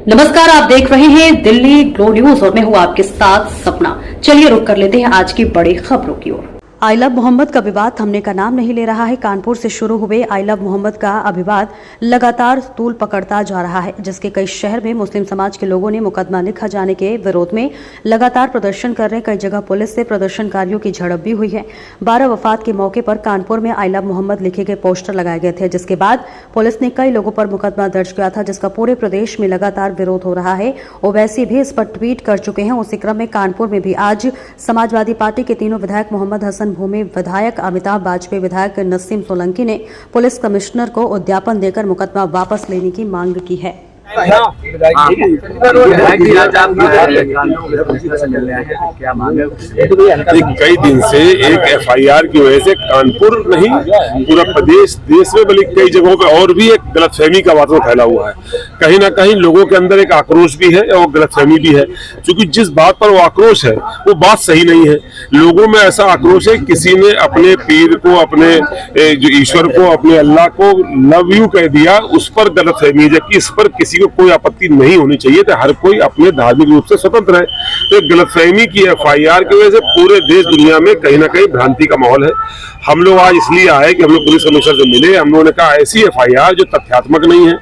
नमस्कार, आप देख रहे हैं दिल्ली ग्लो न्यूज और मैं हूं आपके साथ सपना। चलिए रुक कर लेते हैं आज की बड़ी खबरों की ओर। आई लव मोहम्मद का विवाद थमने का नाम नहीं ले रहा है। कानपुर से शुरू हुए आई लव मोहम्मद का अभिवाद लगातार तूल पकड़ता जा रहा है, जिसके कई शहर में मुस्लिम समाज के लोगों ने मुकदमा लिखा जाने के विरोध में लगातार प्रदर्शन कर रहे। कई जगह पुलिस से प्रदर्शनकारियों की झड़प भी हुई है। 12 वफात के मौके पर कानपुर में आई लव मोहम्मद लिखे गए पोस्टर लगाए गए थे, जिसके बाद पुलिस ने कई लोगों पर मुकदमा दर्ज किया था, जिसका पूरे प्रदेश में लगातार विरोध हो रहा है। ओवैसी भी इस पर ट्वीट कर चुके हैं। उसी क्रम में कानपुर में भी आज समाजवादी पार्टी के तीनों विधायक मोहम्मद हसन भूमि विधायक, अमिताभ वाजपेयी विधायक नसीम सोलंकी ने पुलिस कमिश्नर को उद्यापन देकर मुकदमा वापस लेने की मांग की है। कई दिन से एक एफआईआर की वजह से कानपुर नहीं पूरा प्रदेश देश में बल्कि कई जगहों पे और भी एक गलतफहमी का वातावरण फैला हुआ है। कहीं ना कहीं लोगों के अंदर एक आक्रोश भी है और गलतफहमी भी है, क्योंकि जिस बात पर वो आक्रोश है वो बात सही नहीं है। लोगों में ऐसा आक्रोश है, किसी ने अपने पीर को, अपने जो ईश्वर को, अपने अल्लाह को लव यू कह दिया, उस पर गलतफहमी है, जबकि इस पर किसी को कोई आपत्ति नहीं होनी चाहिए। तो हर कोई अपने धार्मिक रूप से स्वतंत्र है। तो गलतफहमी की एफआईआर की वजह से पूरे देश दुनिया में कहीं ना कहीं भ्रांति का माहौल है। हम लोग आज इसलिए आए कि हम लोग पुलिस कमिश्नर से मिले। हम लोगों ने कहा ऐसी एफआईआर जो तथ्यात्मक नहीं है,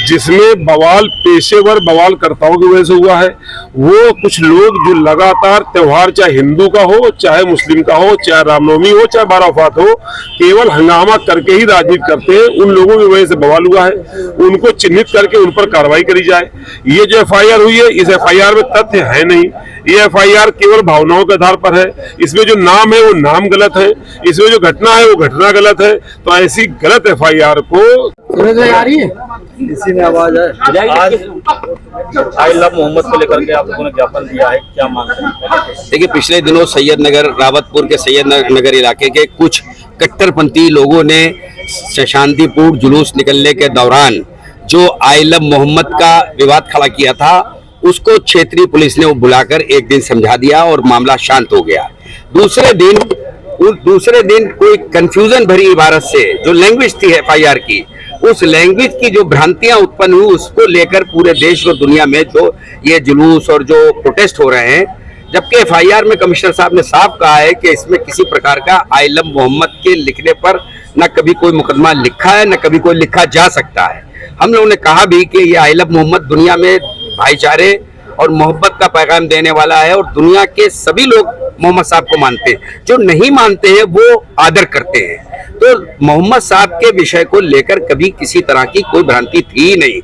जिसमें बवाल पेशेवर बवालकर्ताओं की वजह से हुआ है। वो कुछ लोग जो लगातार त्योहार, चाहे हिंदू का हो, चाहे मुस्लिम का हो, चाहे रामनवमी हो, चाहे 12 वफात हो, केवल हंगामा करके ही राजनीति करते हैं। उन लोगों की वजह से बवाल हुआ है, उनको चिन्हित करके उन पर कार्रवाई करी जाए। ये जो एफआईआर हुई है, इस एफआईआर में तथ्य है नहीं। ये एफआईआर केवल भावनाओं के आधार पर है। इसमें जो नाम है वो नाम गलत है, इसमें जो घटना है वो घटना गलत है। तो ऐसी गलत एफआईआर को आ रही है, इसी में आवाज है। आज आई लव मोहम्मद को लेकर के आप लोगों ने ज्ञापन दिया है, क्या मांग है? देखिए, पिछले दिनों सैयद नगर, रावतपुर के सैयद नगर इलाके के कुछ कट्टरपंथी लोगों ने शांतिपूर्ण जुलूस निकलने के दौरान जो आई लव मोहम्मद का विवाद खड़ा किया था, उसको क्षेत्रीय पुलिस ने बुलाकर एक दिन समझा दिया और मामला शांत हो गया। दूसरे दिन कोई कंफ्यूजन भरी इबारत से जो लैंग्वेज थी एफआईआर की, उस लैंग्वेज की जो भ्रांतियां उत्पन्न हुई, उसको लेकर पूरे देश और दुनिया में जो ये जुलूस और जो प्रोटेस्ट हो रहे हैं, जबकि एफआईआर में कमिश्नर साहब ने साफ कहा है कि इसमें किसी प्रकार का आई लव मोहम्मद के लिखने पर न कभी कोई मुकदमा लिखा है, न कभी कोई लिखा जा सकता है। हम लोगों ने कहा भी कि ये आई लव मोहम्मद दुनिया में भाईचारे और मोहब्बत का पैगाम देने वाला है और दुनिया के सभी लोग मोहम्मद साहब को मानते हैं। जो नहीं मानते हैं वो आदर करते हैं। तो मोहम्मद साहब के विषय को लेकर कभी किसी तरह की कोई भ्रांति थी ही नहीं।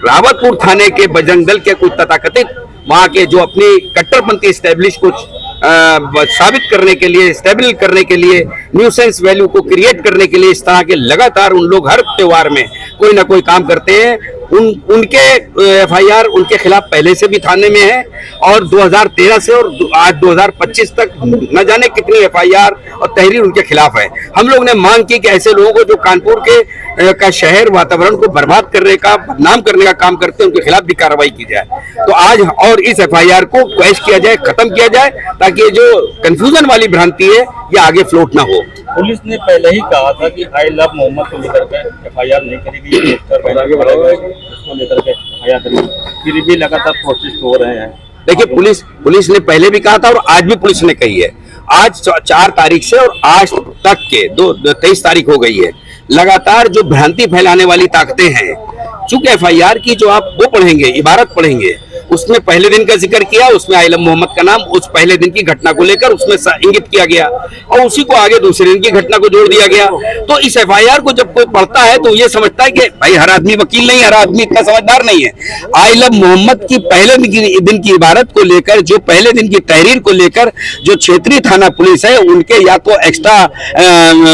रावतपुर थाने के बजरंग दल के कुछ तथाकथित वहां के जो अपनी कट्टरपंथी स्टैब्लिश को साबित करने के लिए, स्टेबल करने के लिए, न्यूसेंस वैल्यू को क्रिएट करने के लिए इस तरह के लगातार उन लोग हर त्योहार में कोई ना कोई काम करते हैं। उनके एफआईआर उनके खिलाफ पहले से भी थाने में है और 2013 से और आज 2025 तक न जाने कितनी एफआईआर और तहरीर उनके खिलाफ है। हम लोग ने मांग की कि ऐसे लोगों को जो कानपुर का शहर वातावरण को बर्बाद करने का, बदनाम करने का काम करते हैं, उनके खिलाफ भी कार्रवाई की जाए। तो आज और इस एफआईआर को क्वैश किया जाए, खत्म किया जाए, ताकि ये जो कंफ्यूजन वाली भ्रांति है ये आगे फ्लोट ना हो। पुलिस ने पहले ही कहा था कि आई लव मोहम्मद को लेकर के एफआईआर नहीं करेगी, उसको लेकर के एफआईआर करेगी, फिर भी लगातार प्रोटेस्ट हो रहे हैं। देखिए, पुलिस ने पहले भी कहा था और आज भी पुलिस ने कही है। आज 4 तारीख से और आज तक के 23 तारीख हो गई है, लगातार जो भ्रांति फैलाने वाली ताकतें हैं, चूंकि एफआईआर की जो आप वो पढ़ेंगे, इबारत पढ़ेंगे, उसमें पहले दिन का जिक्र किया, उसमें आई लव मोहम्मद का नाम उस पहले दिन की घटना को लेकर उसमें इंगित किया गया और उसी को आगे दूसरे दिन की घटना को जोड़ दिया गया। तो इस एफआईआर को जब कोई पढ़ता है तो ये समझता है कि भाई हर आदमी वकील नहीं, हर आदमी इतना समझदार नहीं है। आई लव मोहम्मद की पहले दिन की इबारत को लेकर, जो पहले दिन की तहरीर को लेकर जो क्षेत्रीय थाना पुलिस है, उनके या तो एक्स्ट्रा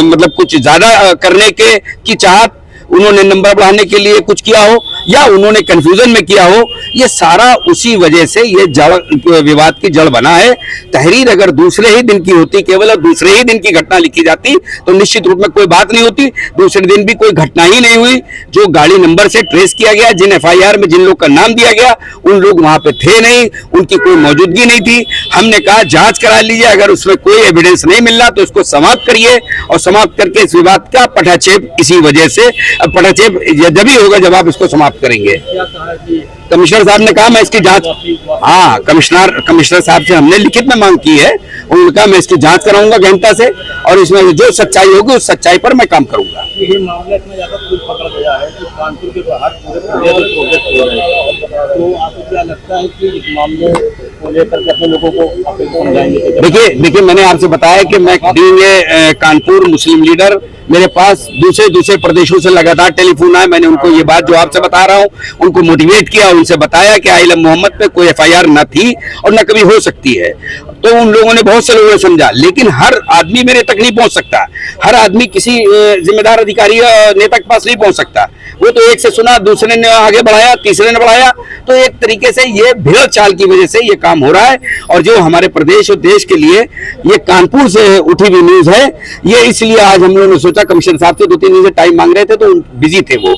मतलब कुछ ज्यादा करने की चाहत, उन्होंने नंबर बढ़ाने के लिए कुछ किया हो या उन्होंने कंफ्यूजन में किया हो, ये सारा उसी वजह से ये विवाद की जड़ बना है। तहरीर अगर दूसरे ही दिन की होती, केवल दूसरे ही दिन की घटना लिखी जाती तो निश्चित रूप में कोई बात नहीं होती। दूसरे दिन भी कोई घटना ही नहीं हुई। जो गाड़ी नंबर से ट्रेस किया गया, जिन एफआईआर में जिन लोग का नाम दिया गया, उन लोग वहां पे थे नहीं, उनकी कोई मौजूदगी नहीं थी। हमने कहा जांच करा लीजिए, अगर उसमें कोई एविडेंस नहीं मिल रहा तो उसको समाप्त करिए और समाप्त करके इस विवाद का पटाक्षेप इसी वजह से, पटाक्षेप जब ही होगा जब आप इसको समाप्त करेंगे। कमिश्नर साहब ने कहा मैं इसकी जांच, हाँ कमिश्नर साहब से हमने लिखित में मांग की है, उनका मैं इसकी जांच कराऊंगा गहनता से और इसमें जो सच्चाई होगी उस सच्चाई पर मैं काम करूंगा। ये मामला इतना ज्यादा खुद पकड़ गया है कि कानपुर के बाहर पूरे प्रोजेक्ट हो रहे हैं, तो आपको क्या लगता है कि इस मामले को लेकर के अपने लोगों को आप समझाएंगे? देखिए मैंने आपसे बताया कि मैं बीइंग कानपुर मुस्लिम लीडर, मेरे पास दूसरे प्रदेशों से लगातार टेलीफोन आए, मैंने उनको ये बात जो आपसे बता रहा हूँ उनको मोटिवेट किया, उनसे बताया कि आइलम मोहम्मद पे कोई एफआईआर न थी और न कभी हो सकती है। तो उन लोगों ने, बहुत से लोगों ने समझा, लेकिन हर आदमी मेरे तक नहीं पहुंच सकता, हर आदमी किसी जिम्मेदार अधिकारी नेता के पास नहीं पहुंच सकता। वो तो एक से सुना, दूसरे ने आगे बढ़ाया, तीसरे ने बढ़ाया, तो एक तरीके से ये भेड़ चाल की वजह से ये काम हो रहा है। और जो हमारे प्रदेश और देश के लिए ये कानपुर से उठी हुई न्यूज है, ये इसलिए आज हम लोगों ने सोचा, कमिश्नर साहब से 2-3 दिन से टाइम मांग रहे थे तो बिजी थे वो,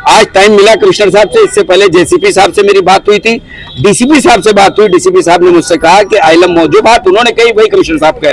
आज टाइम मिला कमिश्नर साहब से। इससे पहले जेसीपी साहब से मेरी बात हुई थी, डीसीपी साहब से बात हुई, डीसीपी साहब ने मुझसे कहा कि आइलम जो बात उन्होंने कही वही कमिश्नर साहब कह रहे हैं।